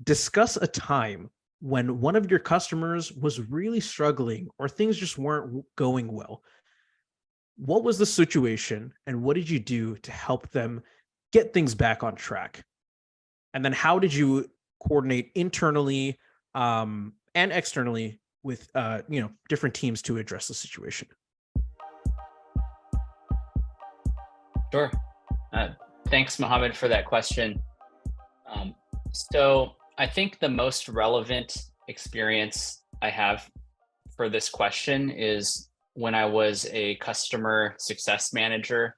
discuss a time when one of your customers was really struggling or things just weren't going well. What was the situation and what did you do to help them get things back on track? And then how did you coordinate internally and externally with different teams to address the situation? Sure. Uh, Thanks, Mohammed, for that question. Um, so I think the most relevant experience I have for this question is when I was a customer success manager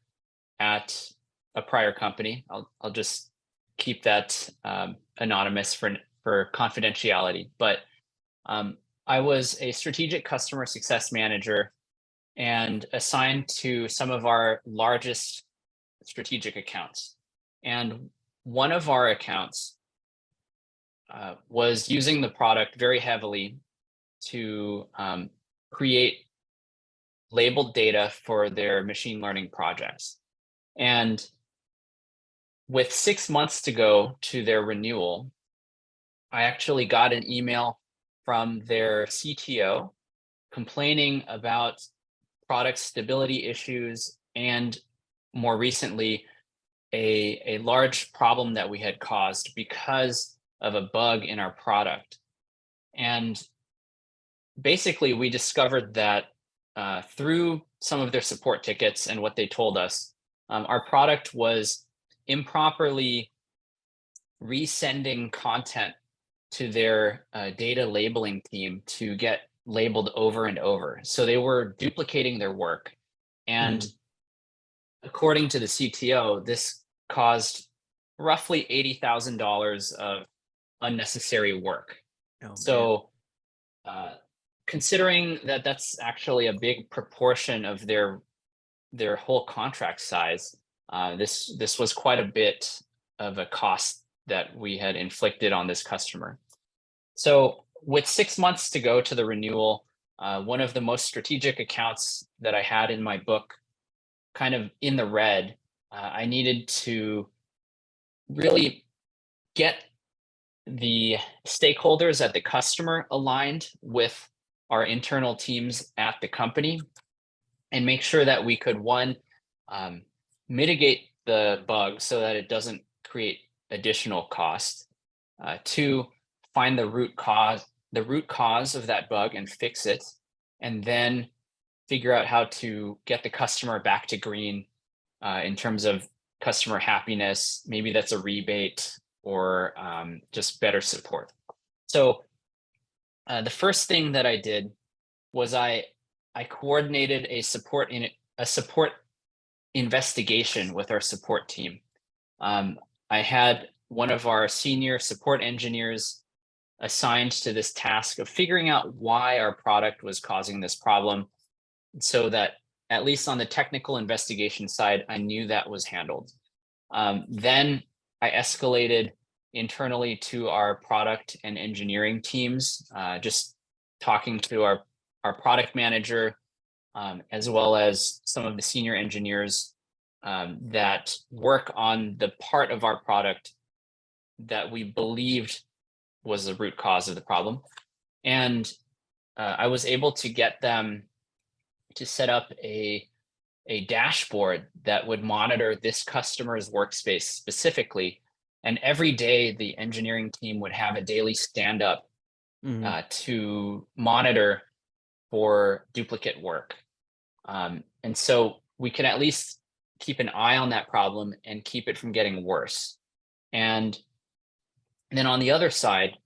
at a prior company. I'll just keep that anonymous for confidentiality. But I was a strategic customer success manager and assigned to some of our largest strategic accounts. And one of our accounts was using the product very heavily to create labeled data for their machine learning projects. And with 6 months to go to their renewal, I actually got an email from their CTO complaining about product stability issues and more recently, a large problem that we had caused because of a bug in our product. And basically, we discovered that through some of their support tickets and what they told us, our product was improperly resending content to their data labeling team to get labeled over and over. So they were duplicating their work. And according to the CTO, this caused roughly $80,000 of unnecessary work. Oh, So, considering that that's actually a big proportion of their whole contract size, this was quite a bit of a cost that we had inflicted on this customer. So, with 6 months to go to the renewal, one of the most strategic accounts that I had in my book, kind of in the red, I needed to really get the stakeholders at the customer aligned with our internal teams at the company and make sure that we could, one, mitigate the bug so that it doesn't create additional cost. Two, find the root cause of that bug and fix it, and then figure out how to get the customer back to green in terms of customer happiness. Maybe that's a rebate or just better support. So the first thing that I did was I coordinated a support investigation with our support team. I had one of our senior support engineers assigned to this task of figuring out why our product was causing this problem, so that at least on the technical investigation side, I knew that was handled. Then I escalated internally to our product and engineering teams, just talking to our product manager, as well as some of the senior engineers that work on the part of our product that we believed was the root cause of the problem. And I was able to get them to set up a dashboard that would monitor this customer's workspace specifically. And every day, the engineering team would have a daily stand up to monitor for duplicate work. And so we can at least keep an eye on that problem and keep it from getting worse. And then on the other side,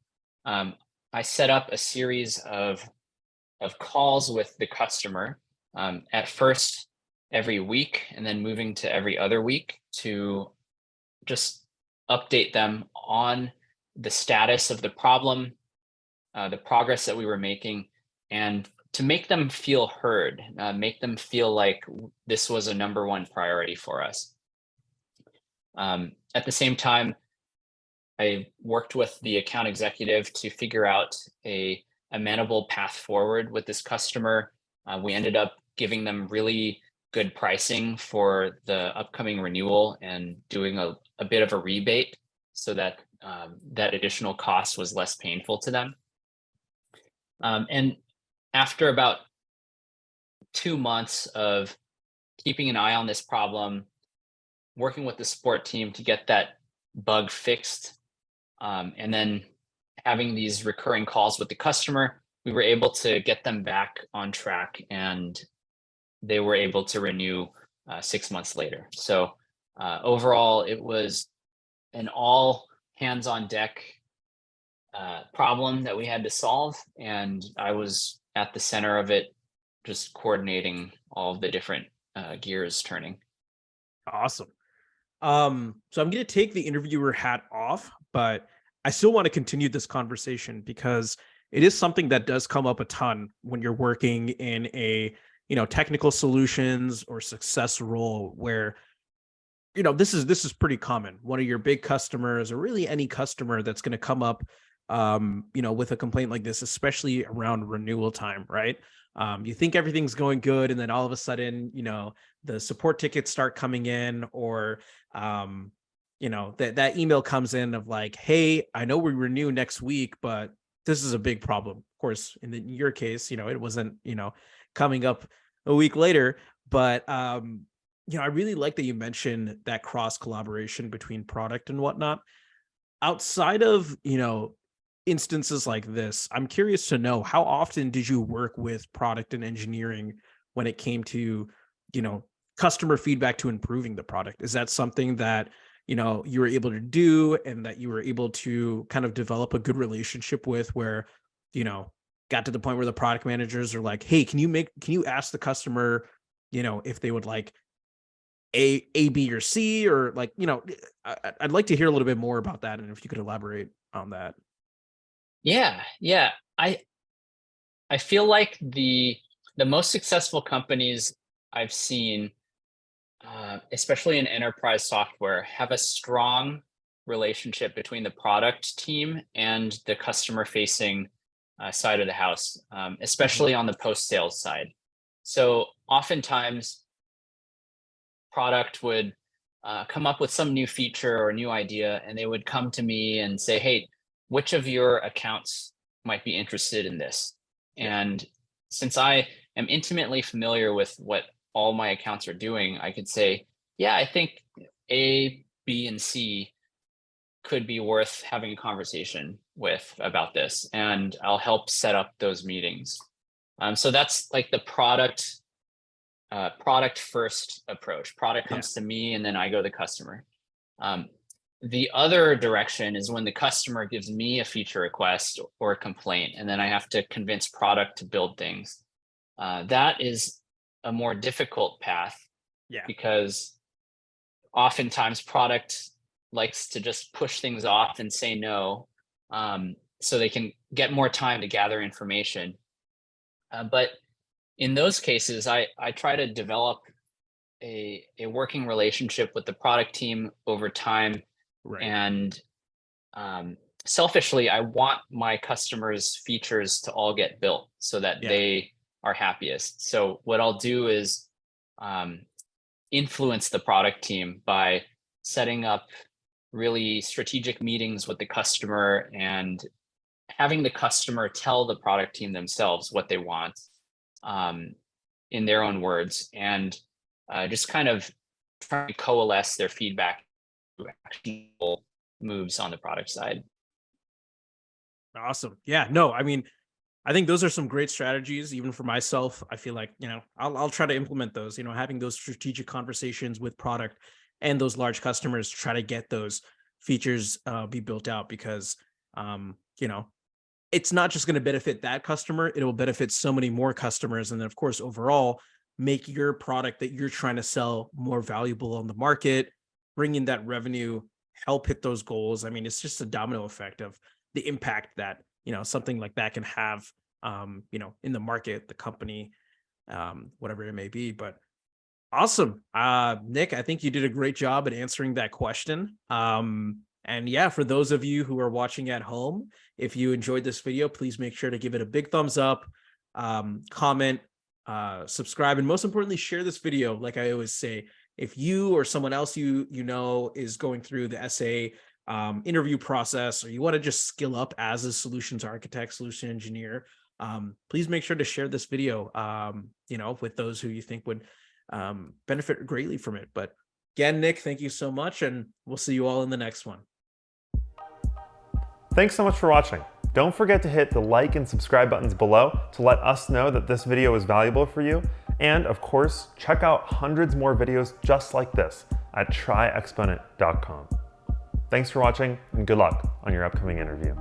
I set up a series of calls with the customer, at first every week, and then moving to every other week, to just update them on the status of the problem, the progress that we were making, and to make them feel heard, make them feel like this was a number one priority for us. At the same time, I worked with the account executive to figure out a amenable path forward with this customer. We ended up giving them really good pricing for the upcoming renewal and doing a bit of a rebate so that that additional cost was less painful to them. And after about 2 months of keeping an eye on this problem, working with the support team to get that bug fixed, and then having these recurring calls with the customer, we were able to get them back on track, and they were able to renew 6 months later. So overall, it was an all hands on deck problem that we had to solve, and I was at the center of it, just coordinating all of the different gears turning. Awesome. So I'm going to take the interviewer hat off, but I still want to continue this conversation because it is something that does come up a ton when you're working in a, technical solutions or success role where, this is pretty common. One of your big customers, or really any customer that's going to come up, with a complaint like this, especially around renewal time, right? You think everything's going good, and then all of a sudden, the support tickets start coming in, or that email comes in of like, hey, I know we renew next week, but this is a big problem. Of course, in your case, it wasn't, coming up a week later, but I really like that you mentioned that cross collaboration between product and whatnot. Outside of, instances like this, I'm curious to know, how often did you work with product and engineering when it came to, customer feedback to improving the product? Is that something that, you were able to do, and that you were able to kind of develop a good relationship with, where, got to the point where the product managers are like, hey, can you ask the customer, if they would like A, B, or C, or like, I'd like to hear a little bit more about that, and if you could elaborate on that. Yeah. I feel like the most successful companies I've seen, especially in enterprise software, have a strong relationship between the product team and the customer facing side of the house, Mhm. especially on the post sales side. So oftentimes, product would come up with some new feature or new idea, and they would come to me and say, hey, which of your accounts might be interested in this? Yeah. And since I am intimately familiar with what all my accounts are doing, I could say, yeah, I think A, B, and C could be worth having a conversation with about this, and I'll help set up those meetings. So that's like the product first approach. Product Yeah. comes to me, and then I go to the customer. Um, the other direction is when the customer gives me a feature request or a complaint, and then I have to convince product to build things. That is a more difficult path, Yeah. because oftentimes product likes to just push things off and say no, so they can get more time to gather information. But in those cases, I try to develop a working relationship with the product team over time. Right. And um, selfishly, I want my customers' features to all get built so that Yeah. they are happiest. So what I'll do is um, influence the product team by setting up really strategic meetings with the customer, and having the customer tell the product team themselves what they want, um, in their own words, and just kind of try to coalesce their feedback to actual moves on the product side. Awesome. Yeah. No, I mean, I think those are some great strategies, even for myself. I feel like, I'll try to implement those, having those strategic conversations with product and those large customers to try to get those features be built out, because, it's not just going to benefit that customer, it will benefit so many more customers. And then, of course, overall, make your product that you're trying to sell more valuable on the market, bring in that revenue, help hit those goals. I mean, it's just a domino effect of the impact that, something like that can have, in the market, the company, whatever it may be. But awesome. Nick, I think you did a great job at answering that question. And yeah, for those of you who are watching at home, if you enjoyed this video, please make sure to give it a big thumbs up, comment, subscribe, and most importantly, share this video. Like I always say, if you or someone else you know is going through the SA interview process, or you want to just skill up as a solutions architect, solution engineer, please make sure to share this video, with those who you think would benefit greatly from it. But again, Nick, thank you so much, and we'll see you all in the next one. Thanks so much for watching. Don't forget to hit the like and subscribe buttons below to let us know that this video is valuable for you. And of course, check out hundreds more videos just like this at tryexponent.com. Thanks for watching, and good luck on your upcoming interview.